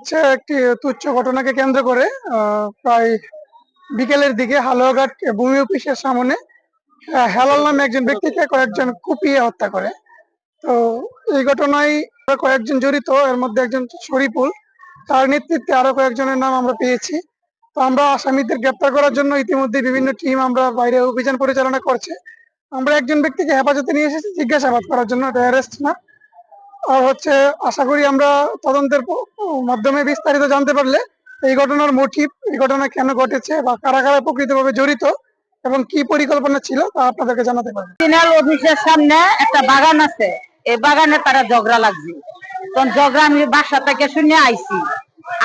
হচ্ছে একটি তুচ্ছ ঘটনাকে কেন্দ্র করে প্রায় বিকেলের দিকে হালুয়াঘাট ভূমি অফিসের সামনে হেলাল নামে একজন ব্যক্তিকে কয়েকজন কুপিয়ে হত্যা করে। তো এই ঘটনায় আরো কয়েকজন জড়িত, এর মধ্যে একজন শরীফুল, তার নেতৃত্বে আরো কয়েকজনের নাম আমরা পেয়েছি। তো আমরা আসামিদের গ্রেপ্তার করার জন্য ইতিমধ্যে বিভিন্ন টিম আমরা বাইরে অভিযান পরিচালনা করছে। আমরা একজন ব্যক্তিকে হেফাজতে নিয়ে এসেছি জিজ্ঞাসাবাদ করার জন্য, এটা অ্যারেস্ট না। আর হচ্ছে আশা করি আমরা তদন্তের মাধ্যমে বিস্তারিত জানতে পারলে এই ঘটনার মোটিভ, এই ঘটনা কেন ঘটেছে বা কারা কারা প্রকৃতভাবে জড়িত এবং কি পরিকল্পনা ছিল তা আপনাদেরকে জানাতে পারবো। সিনাল অফিসের সামনে একটা বাগান আছে, এই বাগানে তারা ঝগড়া লাগছে। তখন ঝগড়া আমি বাসা থেকে শুনে আইছি,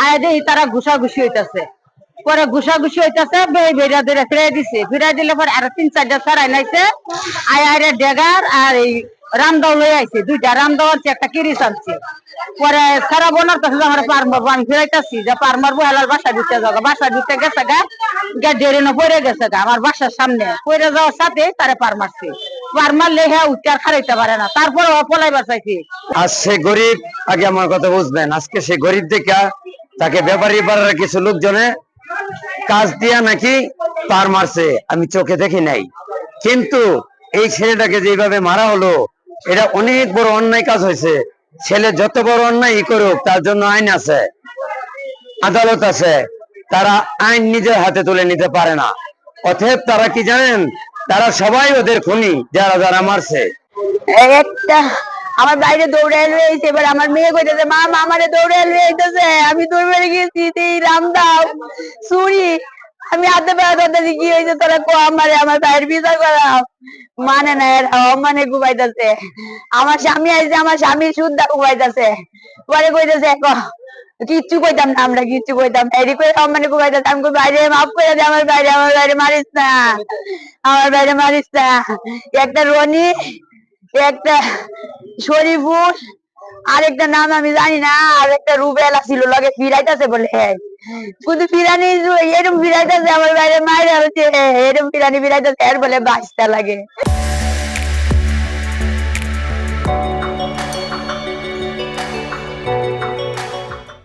আয় দেখি তারা ঘুষাঘুষি হইতেছে। পরে ঘুষাঘুষি হইতেছে, বেড়া ধরে ফিরাই দিছে। ফিরাই দিলে পরে আরো 3-4টা সারাই নাইছে। আয় ডেগার আর এই রামদাও লই আইছে, 2টা রামদাও আছে, একটা কিরিস আনছে। পরে সারা বোনার কাছে আমার পার মারবো, আমি ফিরাইতেছি যে পার মারবো, হেলার বাসা ঢুকতে যাবো। বাসা ঢুকতে গেছে গা ডেরেনো পড়ে গেছে গা আমার বাসার সামনে। পড়ে যাওয়ার সাথে তারে পার মারছে। পার মারলে হ্যাঁ উচ্চার খারাইতে পারে না, তারপরে পলাইবার চাইছে। আজ সে গরিব, আগে আমার কথা বুঝবেন, আজকে সে গরিব দেখা তাকে ব্যাপারী পাড়ার কিছু লোকজনে কাজ দিয়া নাকি পার মারছে, আমি চোখে দেখি নাই। কিন্তু এই ছেলেটাকে যেভাবে মারা হলো, এটা অনেক বড় অন্যায় কাজ হয়েছে। ছেলে যত বড় অন্যায় করুক, তার জন্য আইন আছে, আদালত আছে। তারা আইন নিজের হাতে তুলে নিতে পারে না। অতএব তারা কি জানেন, তারা সবাই ওদের খুনি, যারা যারা মারছে। একটা আমার বাইরে দৌড়ে এসে, এবার আমার মেয়ে কইতেছে মা আমারে দৌড়ে এসেছে। আমি দৌড়ে গেছি, রামদাও চুরি। আমি হাতে বেড়াতে কি হয়েছে তোরা কো আমারে, আমার ভাইয়ের বিচার করা মানে না, মানে ঘুমাইতেছে। আমার স্বামী আইছে, আমার স্বামীর শুদ্ধা ঘুমাইতেছে। পরে কইতেছে কিচ্ছু কইতাম না, আমরা কিচ্ছু কইতাম না, এদিকে মানে ঘুমাইতেছে। আমি বাইরে মাফ করে দে, আমার বাইরে মারিস না, আমার বাইরে মারিস না। একটা রনি, একটা শরীফুল, আরেকটা নাম আমি জানি না, আর একটা রুবেলা ছিল লগে, ফিরাইতেছে বলে। শুধু ফিরানি এরকম ফিরাইতেছে, আমার বাইরে মায়ের হচ্ছে এরকম ফিরানি ফিরাইতেছে, এর বলে বাঁচতে লাগে।